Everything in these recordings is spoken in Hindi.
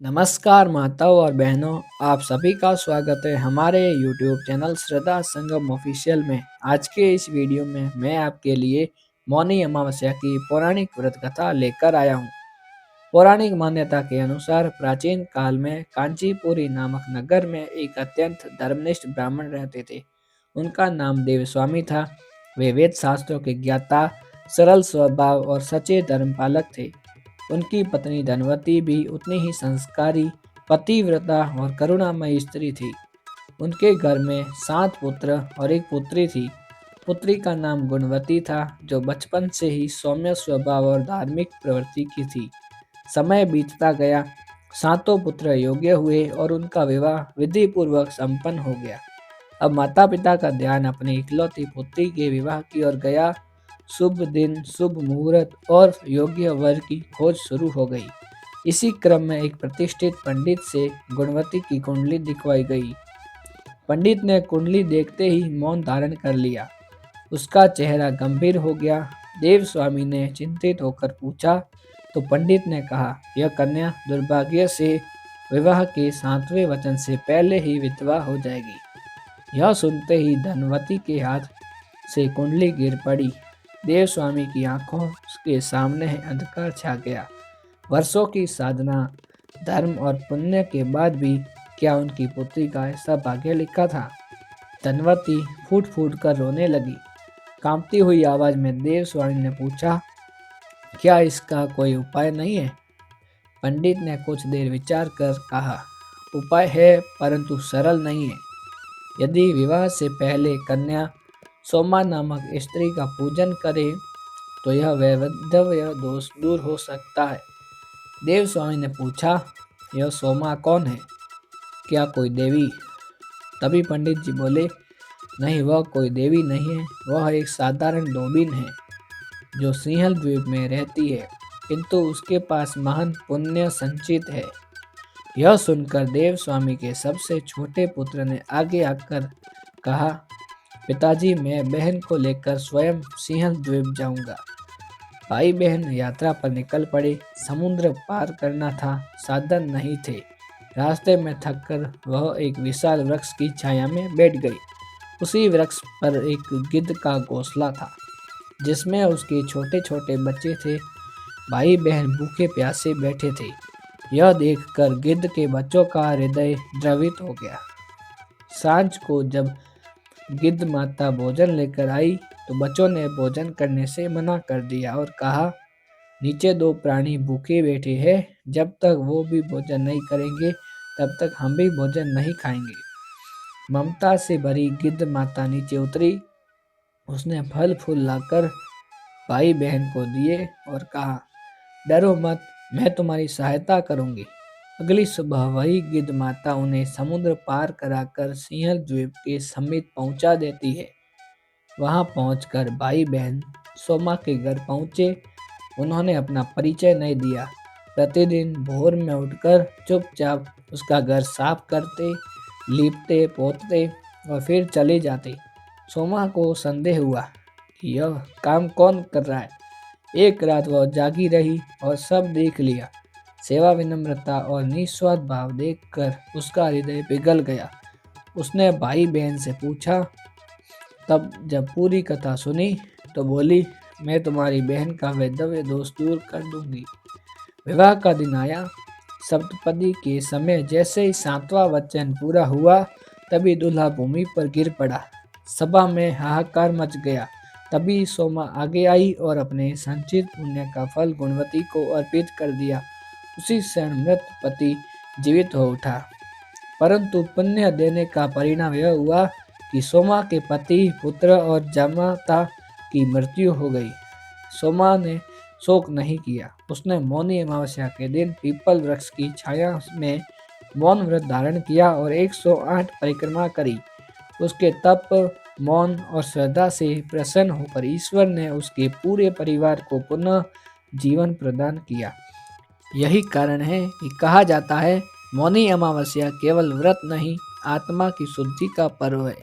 नमस्कार माताओं और बहनों, आप सभी का स्वागत है हमारे YouTube चैनल श्रद्धा संगम ऑफिशियल में। आज के इस वीडियो में मैं आपके लिए मौनी अमावस्या की पौराणिक व्रत कथा लेकर आया हूँ। पौराणिक मान्यता के अनुसार प्राचीन काल में कांचीपुरी नामक नगर में एक अत्यंत धर्मनिष्ठ ब्राह्मण रहते थे। उनका नाम देवस्वामी था। वे वेद शास्त्रों के ज्ञाता, सरल स्वभाव और सच्चे धर्मपालक थे। उनकी पत्नी धनवती भी उतनी ही संस्कारी, पतिव्रता और करुणामयी स्त्री थी। उनके घर में 7 पुत्र और एक पुत्री थी। पुत्री का नाम गुणवती था, जो बचपन से ही सौम्य स्वभाव और धार्मिक प्रवृत्ति की थी। समय बीतता गया, सातों पुत्र योग्य हुए और उनका विवाह विधि पूर्वक संपन्न हो गया। अब माता पिता का ध्यान अपनी इकलौती पुत्री के विवाह की ओर गया। शुभ दिन, शुभ मुहूर्त और योग्य वर की खोज शुरू हो गई। इसी क्रम में एक प्रतिष्ठित पंडित से गुणवती की कुंडली दिखवाई गई। पंडित ने कुंडली देखते ही मौन धारण कर लिया। उसका चेहरा गंभीर हो गया। देव स्वामी ने चिंतित होकर पूछा तो पंडित ने कहा, यह कन्या दुर्भाग्य से विवाह के 7वें वचन से पहले ही विधवा हो जाएगी। यह सुनते ही धनवती के हाथ से कुंडली गिर पड़ी। देव स्वामी की आंखों के सामने अंधकार छा गया। वर्षों की साधना, धर्म और पुण्य के बाद भी क्या उनकी पुत्री का ऐसा भाग्य लिखा था? धनवती फूट फूट कर रोने लगी। कांपती हुई आवाज में देव स्वामी ने पूछा, क्या इसका कोई उपाय नहीं है? पंडित ने कुछ देर विचार कर कहा, उपाय है परंतु सरल नहीं है। यदि विवाह से पहले कन्या सोमा नामक स्त्री का पूजन करे तो यह वैधव्य दोष दूर हो सकता है। देव स्वामी ने पूछा, यह सोमा कौन है? क्या कोई देवी? तभी पंडित जी बोले, नहीं, वह कोई देवी नहीं है। वह एक साधारण धोबिन है जो सिंहल द्वीप में रहती है, किंतु उसके पास महान पुण्य संचित है। यह सुनकर देव स्वामी के सबसे छोटे पुत्र ने आगे आकर कहा, पिताजी, मैं बहन को लेकर स्वयं सिंहल द्वीप जाऊंगा। भाई बहन यात्रा पर निकल पड़े। समुद्र पार करना था, साधन नहीं थे। रास्ते में थककर वह एक विशाल वृक्ष की छाया में बैठ गई। उसी वृक्ष पर एक गिद्ध का घोंसला था, जिसमें उसके छोटे छोटे बच्चे थे। भाई बहन भूखे प्यासे बैठे थे। यह देखकर गिद्ध के बच्चों का हृदय द्रवित हो गया। सांझ को जब गिद्ध माता भोजन लेकर आई तो बच्चों ने भोजन करने से मना कर दिया और कहा, नीचे 2 प्राणी भूखे बैठे हैं, जब तक वो भी भोजन नहीं करेंगे तब तक हम भी भोजन नहीं खाएंगे। ममता से भरी गिद्ध माता नीचे उतरी। उसने फल फूल लाकर भाई बहन को दिए और कहा, डरो मत, मैं तुम्हारी सहायता करूंगी। अगली सुबह वही गिद्ध माता उन्हें समुद्र पार कराकर सिंहल द्वीप के समीप पहुंचा देती है। वहां पहुंचकर भाई बहन सोमा के घर पहुंचे। उन्होंने अपना परिचय नहीं दिया। प्रतिदिन भोर में उठकर चुपचाप उसका घर साफ करते, लीपते पोतते और फिर चले जाते। सोमा को संदेह हुआ कि यह काम कौन कर रहा है। एक रात वह जागी रही और सब देख लिया। सेवा, विनम्रता और निस्वार्थ भाव देखकर उसका हृदय पिघल गया। उसने भाई बहन से पूछा। तब जब पूरी कथा सुनी तो बोली, मैं तुम्हारी बहन का वैधव्य दोष दूर कर दूंगी। विवाह का दिन आया। सप्तपदी के समय जैसे ही 7वां वचन पूरा हुआ, तभी दूल्हा भूमि पर गिर पड़ा। सभा में हाहाकार मच गया। तभी सोमा आगे आई और अपने संचित पुण्य का फल गुणवती को अर्पित कर दिया। उसी क्षण मृत पति जीवित हो उठा। परंतु पुण्य देने का परिणाम यह हुआ कि सोमा के पति, पुत्र और जामाता की मृत्यु हो गई। सोमा ने शोक नहीं किया। उसने मौनी अमावस्या के दिन पीपल वृक्ष की छाया में मौन व्रत धारण किया और 108 परिक्रमा करी। उसके तप, मौन और श्रद्धा से प्रसन्न होकर ईश्वर ने उसके पूरे परिवार को पुनः जीवन प्रदान किया। यही कारण है कि कहा जाता है, मौनी अमावस्या केवल व्रत नहीं, आत्मा की शुद्धि का पर्व है।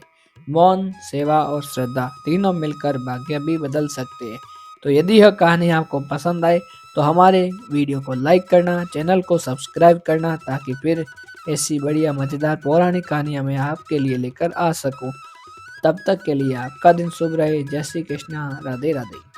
मौन, सेवा और श्रद्धा तीनों मिलकर भाग्य भी बदल सकते हैं। तो यदि यह कहानी आपको पसंद आए तो हमारे वीडियो को लाइक करना, चैनल को सब्सक्राइब करना, ताकि फिर ऐसी बढ़िया मज़ेदार पौराणिक कहानियाँ मैं आपके लिए लेकर आ सकूँ। तब तक के लिए आपका दिन शुभ रहे। जय श्री कृष्णा, राधे राधे।